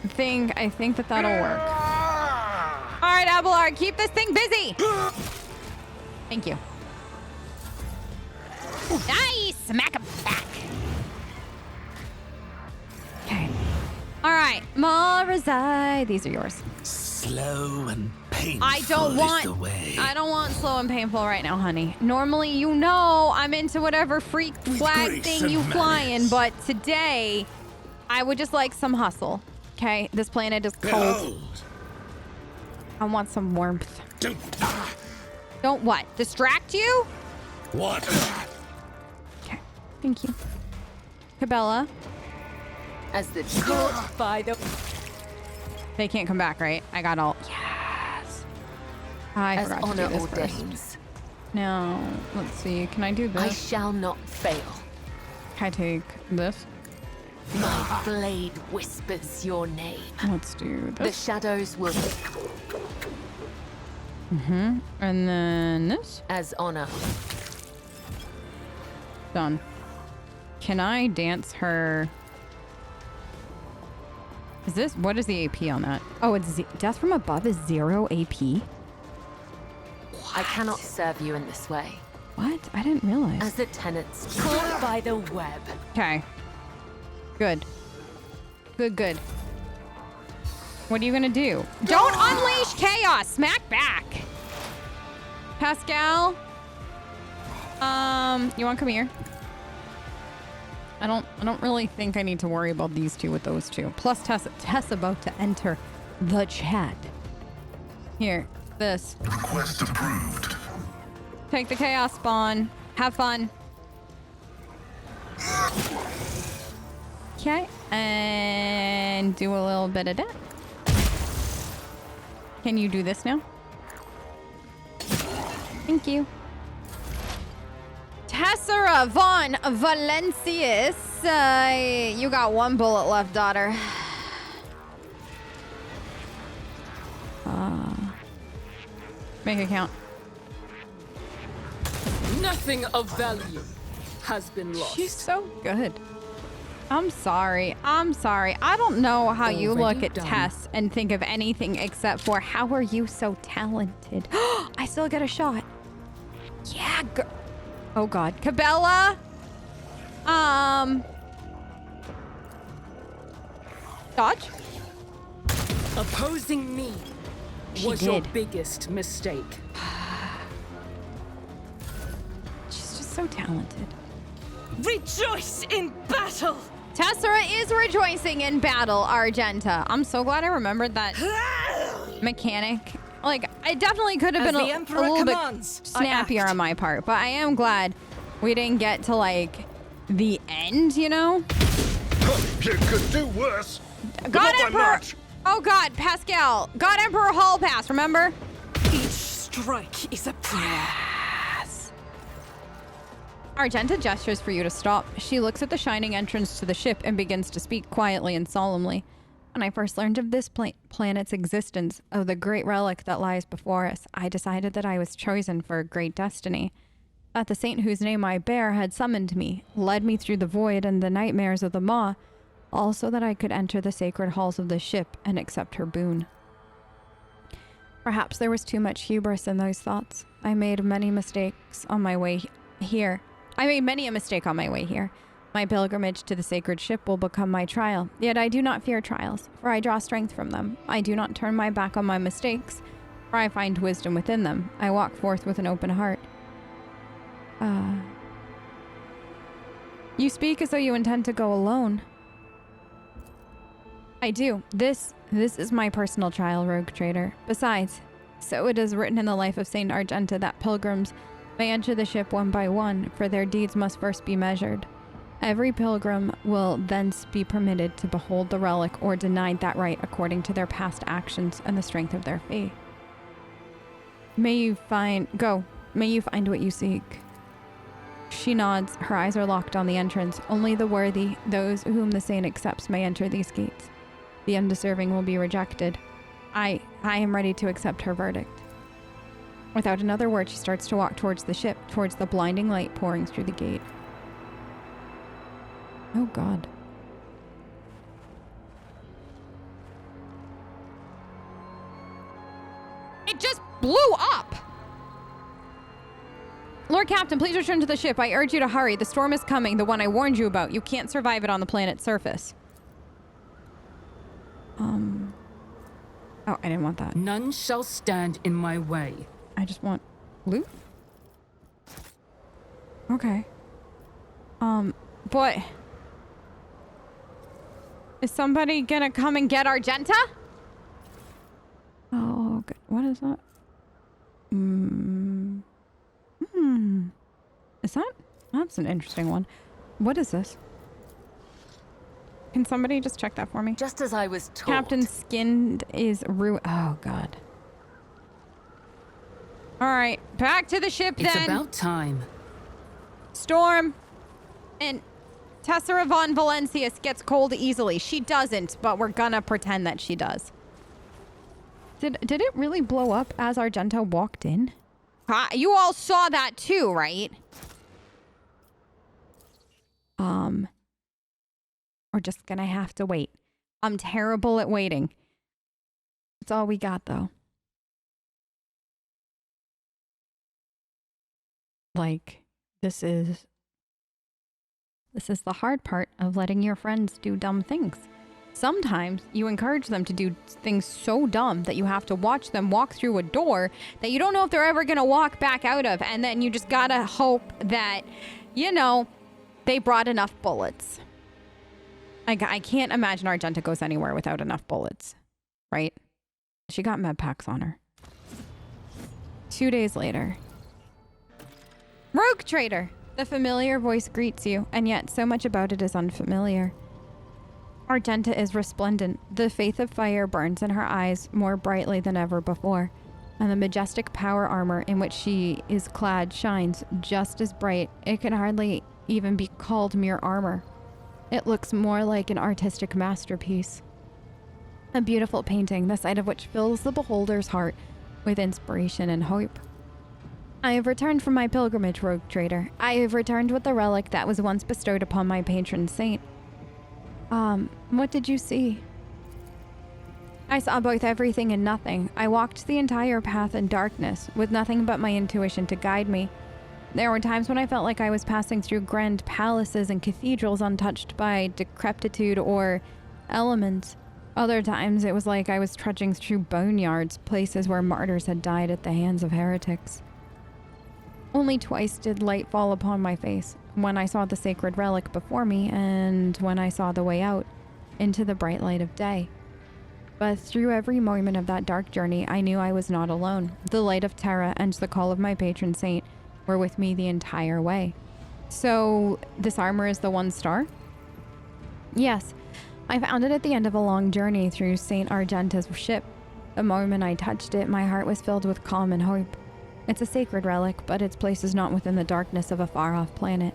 I think that'll work. All right, Abelard, keep this thing busy. Thank you. Nice! Smack him back. Okay. All right, Marazai. These are yours. Slow and painful I don't want slow and painful right now, honey. Normally, you know I'm into whatever freak flag thing you fly in, but today, I would just like some hustle. Okay, this planet is cold. I want some warmth. Don't what? Distract you? What? Okay, thank you. Cabela. As the caught by the... They can't come back, right? I got all... Yes. I forgot to do this first. No. Let's see. Can I do this? I shall not fail. Can I take this? My blade whispers your name. Let's do The this. shadows will... And then this. As honor. Done. Can I dance her... Is this... What is the AP on that? Oh, it's... Death from above is 0 AP? I cannot serve you in this way. What? I didn't realize. As the tenants caught by the web. Okay. Good. Good. What are you gonna do? Don't unleash chaos! Smack back! Pascal? You wanna come here? I don't really think I need to worry about these two with those two. Plus Tess about to enter the chat. Here, this. Request approved. Take the chaos spawn. Have fun. Okay, and do a little bit of that. Can you do this now? Thank you. Tessera von Valencius. You got one bullet left, daughter. Make it count. Nothing of value has been lost. She's so good. I'm sorry. I don't know how you look at Tess and think of anything except for how are you so talented? I still get a shot. Yeah, oh God. Cabela? Dodge? Opposing me was your biggest mistake. She's just so talented. Rejoice in battle! Tessera is rejoicing in battle, Argenta. I'm so glad I remembered that mechanic. Like, I definitely could have been a little bit snappier on my part, but I am glad we didn't get to, like, the end, you know? You could do worse. God Emperor! Oh God, Pascal. God Emperor Hall Pass, remember? Each strike is a prayer. Argenta gestures for you to stop. She looks at the shining entrance to the ship and begins to speak quietly and solemnly. When I first learned of this planet's existence, of the great relic that lies before us, I decided that I was chosen for a great destiny. That the saint whose name I bear had summoned me, led me through the void and the nightmares of the maw, also that I could enter the sacred halls of the ship and accept her boon. Perhaps there was too much hubris in those thoughts. I made many mistakes on my way here. I made many a mistake on my way here. My pilgrimage to the sacred ship will become my trial. Yet I do not fear trials, for I draw strength from them. I do not turn my back on my mistakes, for I find wisdom within them. I walk forth with an open heart. You speak as though you intend to go alone. I do. This is my personal trial, rogue trader. Besides, so it is written in the life of Saint Argenta that pilgrims may enter the ship one by one, for their deeds must first be measured. Every pilgrim will thence be permitted to behold the relic or denied that right according to their past actions and the strength of their faith. May you find what you seek. She nods. Her eyes are locked on the entrance. Only the worthy, those whom the saint accepts, may enter these gates. The undeserving will be rejected. I am ready to accept her verdict. Without another word, she starts to walk towards the ship, towards the blinding light pouring through the gate. Oh God. It just blew up! Lord Captain, please return to the ship. I urge you to hurry. The storm is coming, the one I warned you about. You can't survive it on the planet's surface. Oh, I didn't want that. None shall stand in my way. I just want loot? Okay. But... is somebody gonna come and get Argenta? Oh, good. What is that? Is that? That's an interesting one. What is this? Can somebody just check that for me? Just as I was told. Captain Skinned is oh god. Alright, back to the ship then. It's about time. Storm and Tessera von Valencius gets cold easily. She doesn't, but we're gonna pretend that she does. Did it really blow up as Argenta walked in? You all saw that too, right? We're just gonna have to wait. I'm terrible at waiting. That's all we got, though. Like, this is the hard part of letting your friends do dumb things. Sometimes you encourage them to do things so dumb that you have to watch them walk through a door that you don't know if they're ever gonna walk back out of, and then you just gotta hope that, you know, they brought enough bullets. I can't imagine Argenta goes anywhere without enough bullets, right? She got med packs on her. 2 days later. Rogue Trader! The familiar voice greets you, and yet so much about it is unfamiliar. Argenta is resplendent. The faith of fire burns in her eyes more brightly than ever before, and the majestic power armor in which she is clad shines just as bright. It can hardly even be called mere armor. It looks more like an artistic masterpiece. A beautiful painting, the sight of which fills the beholder's heart with inspiration and hope. I have returned from my pilgrimage, Rogue Trader. I have returned with the relic that was once bestowed upon my patron saint. What did you see? I saw both everything and nothing. I walked the entire path in darkness, with nothing but my intuition to guide me. There were times when I felt like I was passing through grand palaces and cathedrals untouched by decrepitude or elements. Other times it was like I was trudging through boneyards, places where martyrs had died at the hands of heretics. Only twice did light fall upon my face, when I saw the sacred relic before me and when I saw the way out into the bright light of day. But through every moment of that dark journey, I knew I was not alone. The light of Terra and the call of my patron saint were with me the entire way. So this armor is the 1 star? Yes, I found it at the end of a long journey through Saint Argenta's ship. The moment I touched it, my heart was filled with calm and hope. It's a sacred relic, but its place is not within the darkness of a far-off planet.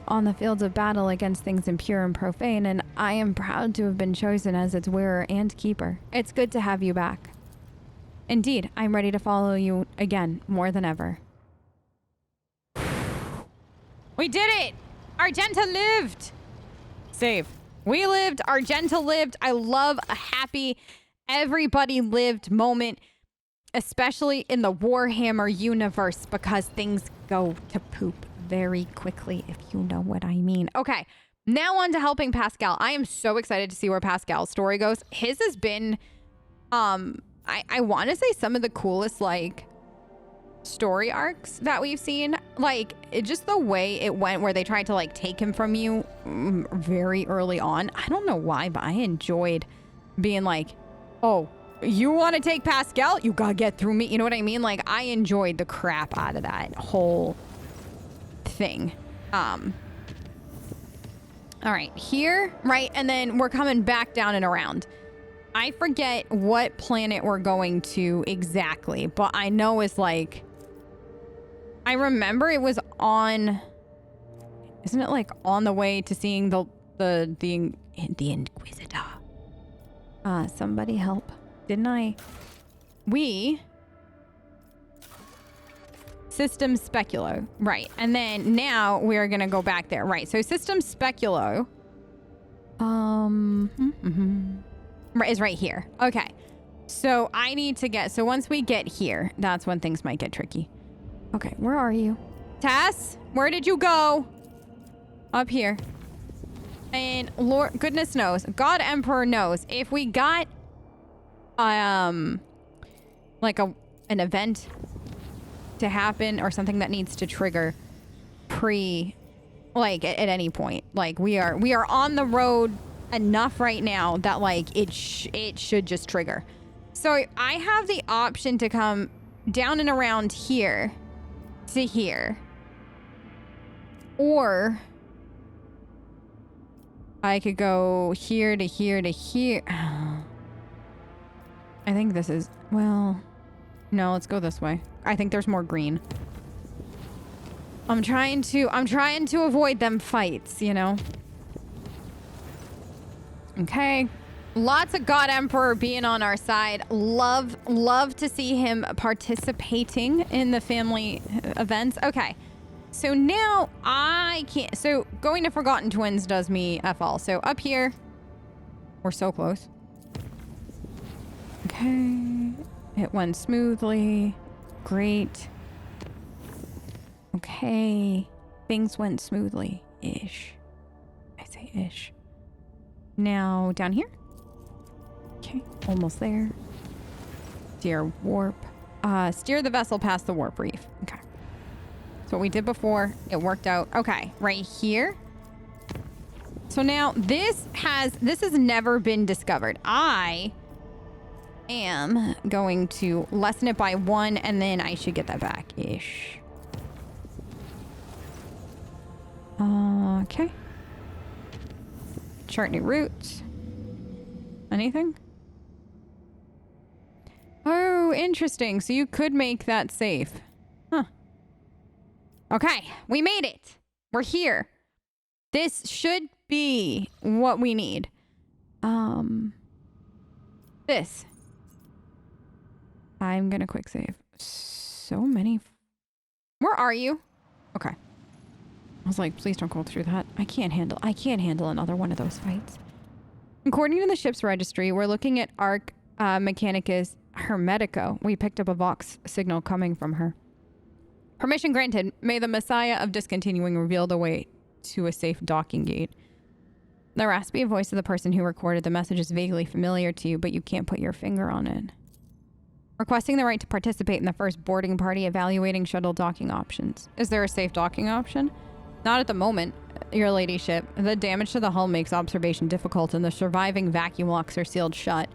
On the fields of battle against things impure and profane, and I am proud to have been chosen as its wearer and keeper. It's good to have you back. Indeed, I'm ready to follow you again, more than ever. We did it! Argenta lived! Save. We lived, Argenta lived. I love a happy, everybody lived moment, especially in the Warhammer universe, because things go to poop very quickly, if you know what I mean. Okay, now on to helping Pascal. I am so excited to see where Pascal's story goes. His has been, I want to say some of the coolest, like, story arcs that we've seen. Like, just the way it went where they tried to, like, take him from you very early on. I don't know why, but I enjoyed being like, oh, you want to take Pascal? You gotta get through me. You know what I mean? Like, I enjoyed the crap out of that whole thing. All right, here, right? And then we're coming back down and around. I forget what planet we're going to exactly, but I know it's like, I remember it was on, isn't it like on the way to seeing the Inquisitor? Somebody help. Didn't I? System Speculo. Right. And then now we're going to go back there. Right. So System Speculo. Is right here. Okay. So I need to get... So once we get here, that's when things might get tricky. Okay, where are you? Tess? Where did you go? Up here. And Lord... Goodness knows. God Emperor knows. If we got... like an event to happen or something that needs to trigger like at any point, like we are on the road enough right now that like it should just trigger. So I have the option to come down and around here to here, or I could go here to here to here. I think this is, well, no, let's go this way. I think there's more green. I'm trying to avoid them fights, you know? Okay. Lots of God Emperor being on our side. Love to see him participating in the family events. Okay. So now I can't, so going to Forgotten Twins does me F all. So up here, we're so close. Okay. It went smoothly. Great. Okay. Things went smoothly-ish. I say ish. Now down here. Okay. Almost there. Steer warp. Steer the vessel past the warp reef. Okay. That's what we did before. It worked out. Okay. Right here. So now this has never been discovered. I am going to lessen it by 1 and then I should get that back-ish. Okay. Chart new routes. Anything? Oh, interesting. So you could make that safe. Huh. Okay, we made it. We're here. This should be what we need. This. I'm gonna quick save. So many. Where are you? Okay. I was like, please don't go through that. I can't handle another one of those fights. According to the ship's registry, we're looking at Arc Mechanicus Hermetico. We picked up a Vox signal coming from her. Permission granted. May the Messiah of Discontinuing reveal the way to a safe docking gate. The raspy voice of the person who recorded the message is vaguely familiar to you, but you can't put your finger on it. Requesting the right to participate in the first boarding party, evaluating shuttle docking options. Is there a safe docking option? Not at the moment, your ladyship. The damage to the hull makes observation difficult and the surviving vacuum locks are sealed shut.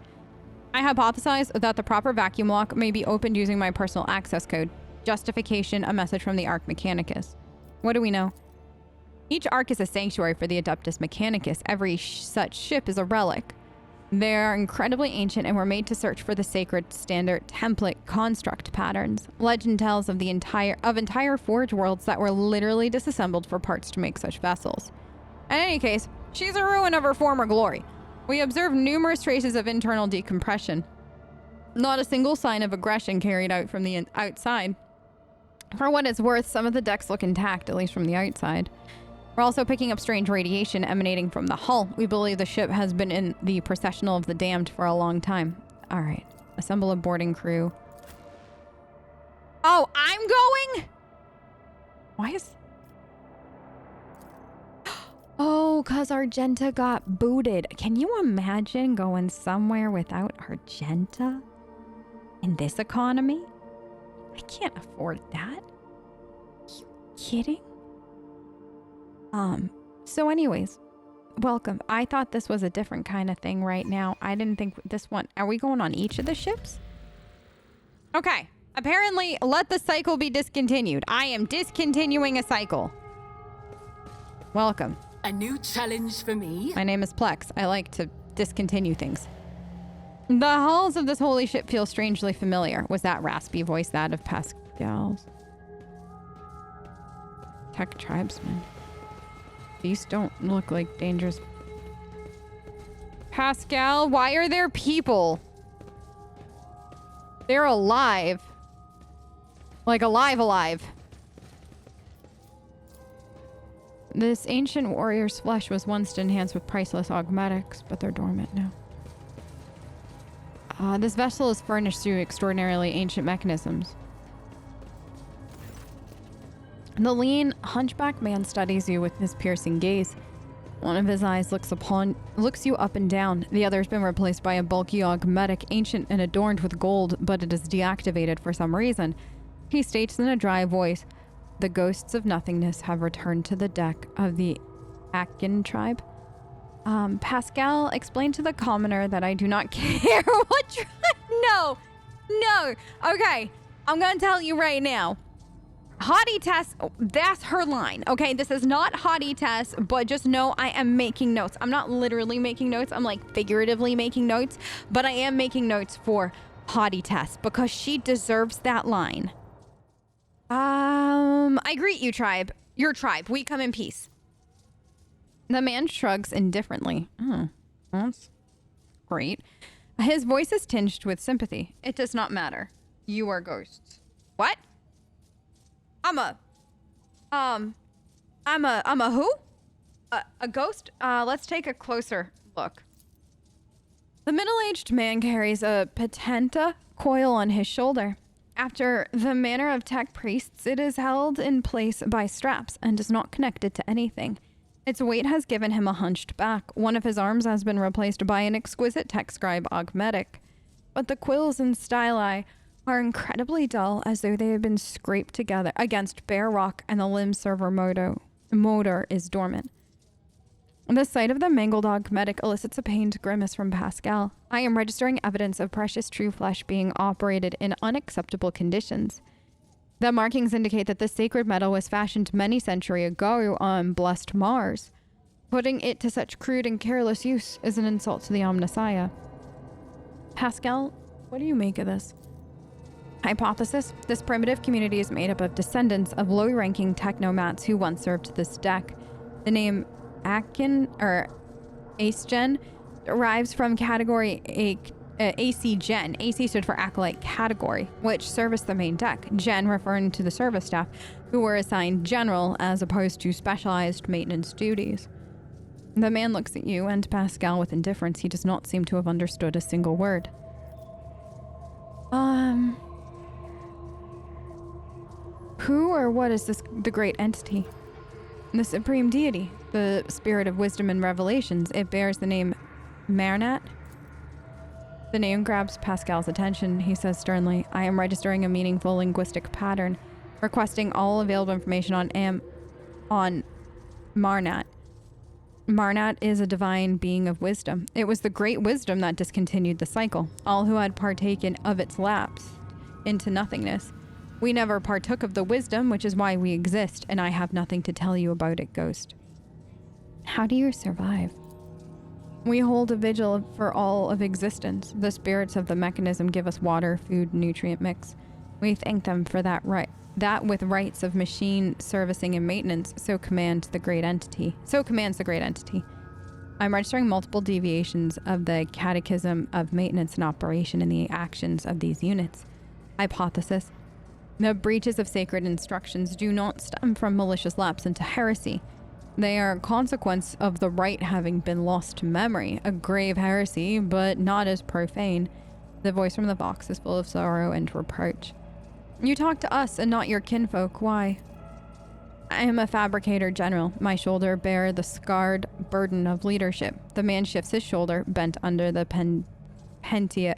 I hypothesize that the proper vacuum lock may be opened using my personal access code. Justification, a message from the Arc Mechanicus. What do we know? Each Arc is a sanctuary for the Adeptus Mechanicus. Every such ship is a relic. They are incredibly ancient and were made to search for the sacred standard template construct patterns. Legend tells of entire forge worlds that were literally disassembled for parts to make such vessels. In any case, she's a ruin of her former glory. We observe numerous traces of internal decompression. Not a single sign of aggression carried out from the outside. For what it's worth, some of the decks look intact, at least from the outside. We're also picking up strange radiation emanating from the hull. We believe the ship has been in the processional of the damned for a long time. All right. Assemble a boarding crew. Oh, I'm going? Why is... Oh, because Argenta got booted. Can you imagine going somewhere without Argenta? In this economy? I can't afford that. Are you kidding? So anyways, welcome. I thought this was a different kind of thing right now. I didn't think this one... Are we going on each of the ships? Okay. Apparently, let the cycle be discontinued. I am discontinuing a cycle. Welcome. A new challenge for me? My name is Plex. I like to discontinue things. The hulls of this holy ship feel strangely familiar. Was that raspy voice that of Pascal's? Tech tribesmen. These don't look like dangerous. Pascal, why are there people? They're alive. Like alive. This ancient warrior's flesh was once enhanced with priceless augmetics, but they're dormant now. This vessel is furnished through extraordinarily ancient mechanisms. The lean, hunchback man studies you with his piercing gaze. One of his eyes looks you up and down. The other has been replaced by a bulky augmetic, ancient and adorned with gold, but it is deactivated for some reason. He states in a dry voice, "The ghosts of nothingness have returned to the deck of the Akin tribe." Pascal, explain to the commoner that I do not care what tribe. No. Okay, I'm gonna tell you right now. Haughty Tess, that's her line, okay? This is not Haughty Tess, but just know I am making notes. I'm not literally making notes. I'm like figuratively making notes, but I am making notes for Haughty Tess because she deserves that line. I greet you, tribe. Your tribe. We come in peace. The man shrugs indifferently. Oh, that's great. His voice is tinged with sympathy. It does not matter. You are ghosts. What? I'm a who? A ghost? Let's take a closer look. The middle-aged man carries a patenta coil on his shoulder. After the manner of tech priests, it is held in place by straps and is not connected to anything. Its weight has given him a hunched back. One of his arms has been replaced by an exquisite tech scribe augmetic. But the quills and styli are incredibly dull, as though they have been scraped together against bare rock, and the limb servo motor is dormant. The sight of the mangled augmetic elicits a pained grimace from Pascal. I am registering evidence of precious true flesh being operated in unacceptable conditions. The markings indicate that this sacred metal was fashioned many centuries ago on blessed Mars. Putting it to such crude and careless use is an insult to the Omnissiah. Pascal, what do you make of this? Hypothesis: this primitive community is made up of descendants of low-ranking technomats who once served this deck. The name Akin, or Ace-Gen, derives from category AC-Gen. AC stood for Acolyte Category, which serviced the main deck. Gen referring to the service staff, who were assigned general as opposed to specialized maintenance duties. The man looks at you and Pascal with indifference. He does not seem to have understood a single word. Who or what is this, the great entity? The supreme deity, the spirit of wisdom and revelations. It bears the name Marnat. The name grabs Pascal's attention. He says sternly, I am registering a meaningful linguistic pattern, requesting all available information on Marnat. Marnat is a divine being of wisdom. It was the great wisdom that discontinued the cycle. All who had partaken of its lapsed into nothingness. We never partook of the wisdom, which is why we exist, and I have nothing to tell you about it, Ghost. How do you survive? We hold a vigil for all of existence. The spirits of the mechanism give us water, food, nutrient mix. We thank them for that that with rights of machine servicing and maintenance, so commands the great entity. I'm registering multiple deviations of the catechism of maintenance and operation in the actions of these units. Hypothesis: the breaches of sacred instructions do not stem from malicious lapse into heresy. They are a consequence of the rite having been lost to memory. A grave heresy, but not as profane. The voice from the box is full of sorrow and reproach. You talk to us and not your kinfolk. Why? I am a fabricator general. My shoulder bear the scarred burden of leadership. The man shifts his shoulder, bent under the potentia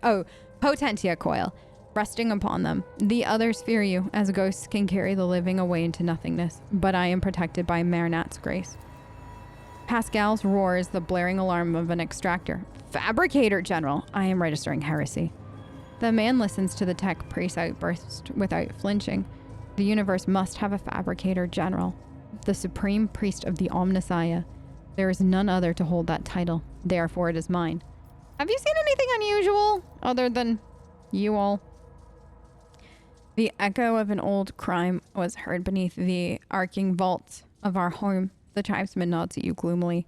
coil, resting upon them. The others fear you, as ghosts can carry the living away into nothingness, but I am protected by Marnat's grace. Pascal's roar is the blaring alarm of an extractor. Fabricator general! I am registering heresy. The man listens to the tech priest outburst without flinching. The universe must have a fabricator general, the supreme priest of the Omnissiah. There is none other to hold that title, therefore it is mine. Have you seen anything unusual other than you all? The echo of an old crime was heard beneath the arcing vaults of our home. The tribesman nods at you gloomily.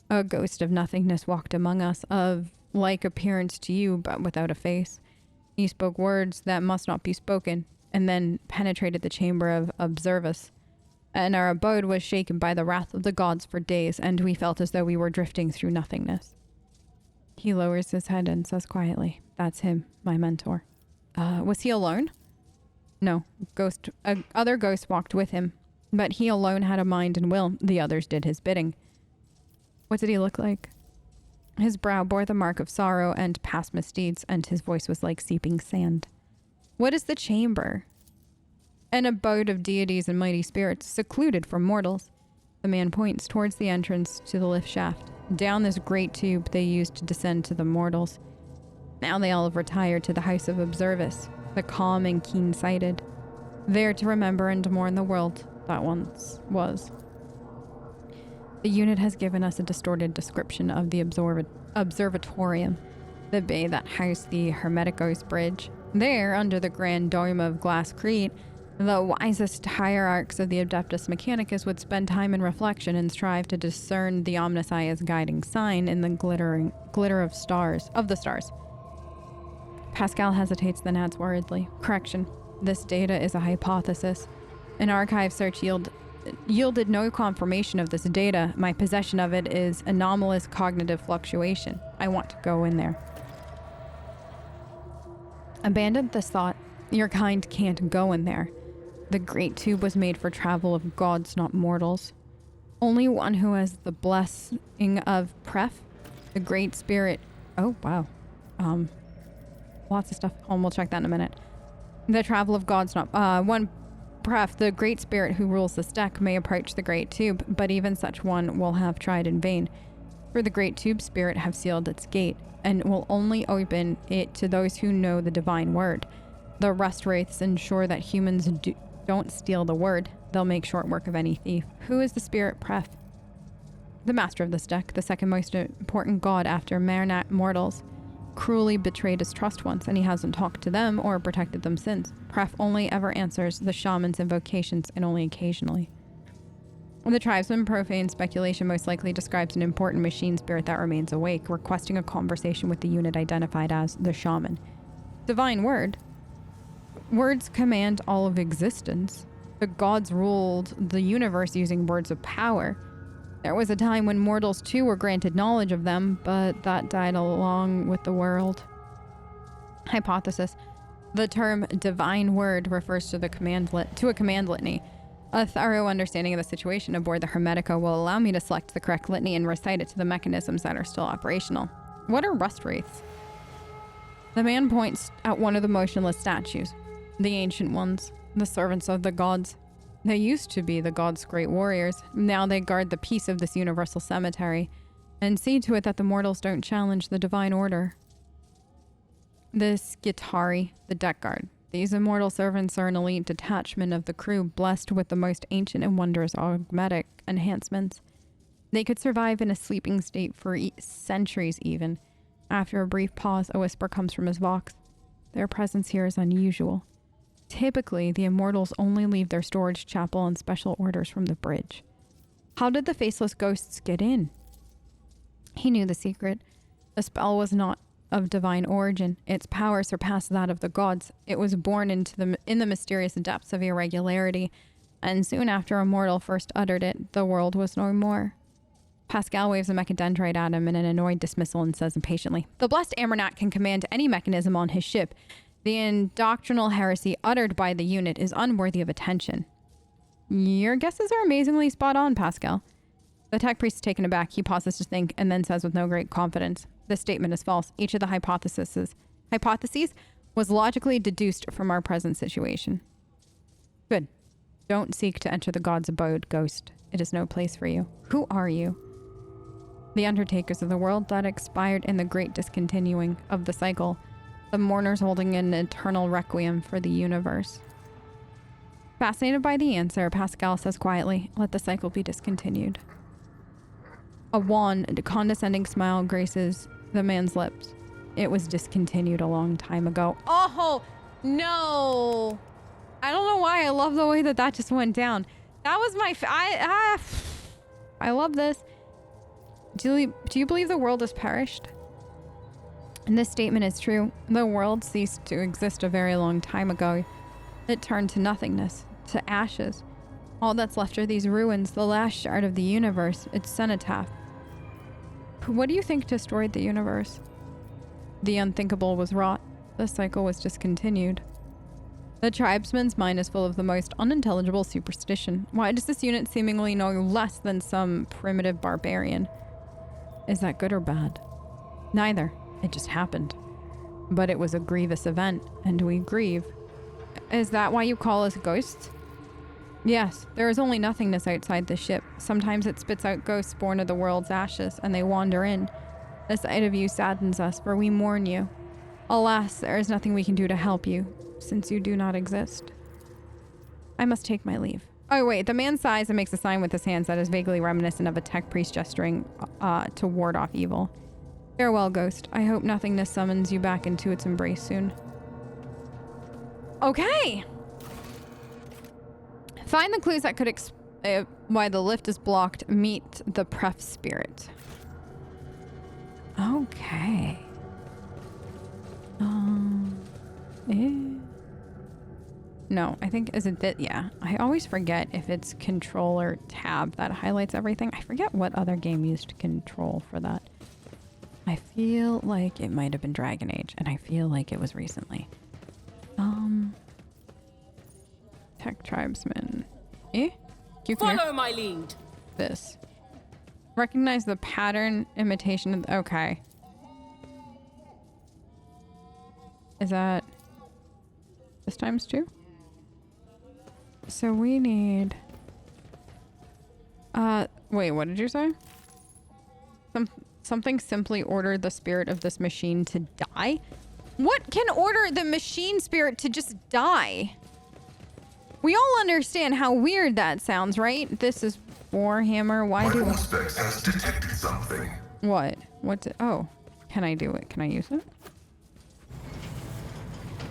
A ghost of nothingness walked among us, of like appearance to you, but without a face. He spoke words that must not be spoken, and then penetrated the chamber of Observus. And our abode was shaken by the wrath of the gods for days, and we felt as though we were drifting through nothingness. He lowers his head and says quietly, That's him, my mentor. Was he alone? No, other ghosts walked with him, but he alone had a mind and will. The others did his bidding. What did he look like? His brow bore the mark of sorrow and past misdeeds, and his voice was like seeping sand. What is the chamber? An abode of deities and mighty spirits, secluded from mortals. The man points towards the entrance to the lift shaft. Down this great tube they used to descend to the mortals. Now they all have retired to the House of Observus, the calm and keen-sighted, there to remember and mourn the world that once was. The unit has given us a distorted description of the observatorium, the bay that housed the Hermeticos Bridge. There, under the grand dome of Glass Crete, the wisest hierarchs of the Adeptus Mechanicus would spend time in reflection and strive to discern the Omnissiah's guiding sign in the glitter of the stars. Pascal hesitates, then adds worriedly, "Correction. This data is a hypothesis. An archive search yielded no confirmation of this data. My possession of it is anomalous cognitive fluctuation. I want to go in there." Abandon this thought. Your kind can't go in there. The Great Tube was made for travel of gods, not mortals. Only one who has the blessing of Pref, the Great Spirit. Oh, wow. Lots of stuff. We'll check that in a minute. The travel of gods, not one. Pref, the Great Spirit who rules this deck, may approach the Great Tube, but even such one will have tried in vain. For the Great Tube Spirit have sealed its gate, and will only open it to those who know the divine word. The Rust Wraiths ensure that humans don't steal the word. They'll make short work of any thief. Who is the Spirit Pref? The master of this deck, the second most important god after mortals, cruelly betrayed his trust once, and he hasn't talked to them or protected them since. Pref only ever answers the shaman's invocations, and only occasionally. The tribesman profane speculation most likely describes an important machine spirit that remains awake, requesting a conversation with the unit identified as the shaman. Divine word. Words command all of existence. The gods ruled the universe using words of power. There was a time when mortals too were granted knowledge of them, but that died along with the world. Hypothesis. The term divine word refers to a command litany. A thorough understanding of the situation aboard the Hermetica will allow me to select the correct litany and recite it to the mechanisms that are still operational. What are Rust Wraiths? The man points at one of the motionless statues. The ancient ones, the servants of the gods. They used to be the gods' great warriors. Now they guard the peace of this universal cemetery and see to it that the mortals don't challenge the divine order. The Skitari, the deck guard. These immortal servants are an elite detachment of the crew, blessed with the most ancient and wondrous augmetic enhancements. They could survive in a sleeping state for centuries even. After a brief pause, a whisper comes from his vox. Their presence here is unusual. Typically, the immortals only leave their storage chapel on special orders from the bridge. How did the faceless ghosts get in? He knew the secret. The spell was not of divine origin. Its power surpassed that of the gods. It was born in the mysterious depths of irregularity, and soon after a mortal first uttered it, the world was no more. Pascal waves a mechadendrite at him in an annoyed dismissal and says impatiently, "The blessed Amarnat can command any mechanism on his ship. The indoctrinal heresy uttered by the unit is unworthy of attention." Your guesses are amazingly spot on, Pascal. The tech priest is taken aback. He pauses to think and then says with no great confidence, "This statement is false. Each of the hypotheses was logically deduced from our present situation." Good. Don't seek to enter the god's abode, ghost. It is no place for you. Who are you? The undertakers of the world that expired in the great discontinuing of the cycle. The mourners holding an eternal requiem for the universe. Fascinated by the answer, Pascal says quietly, "Let the cycle be discontinued." A wan, condescending smile graces the man's lips. It was discontinued a long time ago. Oh, no! I don't know why I love the way that just went down. That was my... I love this. Do you believe the world has perished? And this statement is true. The world ceased to exist a very long time ago. It turned to nothingness, to ashes. All that's left are these ruins, the last shard of the universe, its cenotaph. What do you think destroyed the universe? The unthinkable was wrought. The cycle was discontinued. The tribesman's mind is full of the most unintelligible superstition. Why does this unit seemingly know less than some primitive barbarian? Is that good or bad? Neither. It just happened. But it was a grievous event, and we grieve. Is that why you call us ghosts? Yes, there is only nothingness outside the ship. Sometimes it spits out ghosts born of the world's ashes, and they wander in. The sight of you saddens us, for we mourn you. Alas, there is nothing we can do to help you, since you do not exist. I must take my leave. Oh wait, the man sighs and makes a sign with his hands that is vaguely reminiscent of a tech priest gesturing to ward off evil. Farewell, ghost. I hope nothingness summons you back into its embrace soon. Okay! Find the clues that could why the lift is blocked. Meet the pref spirit. Okay. No, I think, is it that? Yeah. I always forget if it's control or tab that highlights everything. I forget what other game used control for that. I feel like it might have been Dragon Age, and I feel like it was recently. Tech tribesman. Follow my lead. This. Recognize the pattern imitation of okay. Is that this times 2? So we need wait, what did you say? Something simply ordered the spirit of this machine to die? What can order the machine spirit to just die? We all understand how weird that sounds, right? This is Warhammer. Why do... Specs has detected something. What? What's it? Oh. Can I do it? Can I use it?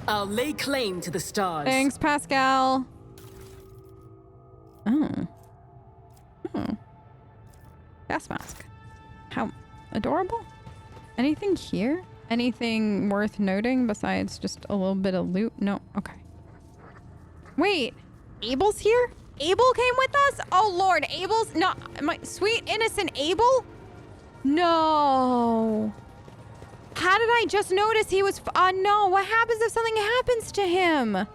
I'll lay claim to the stars. Thanks, Pascal. Oh. Gas mask. How adorable. Anything here? Anything worth noting besides just a little bit of loot? No. Okay. Wait. Abel's here? Abel came with us? Oh, Lord. Abel's... No. My sweet, innocent Abel? No. How did I just notice he was... no. What happens if something happens to him?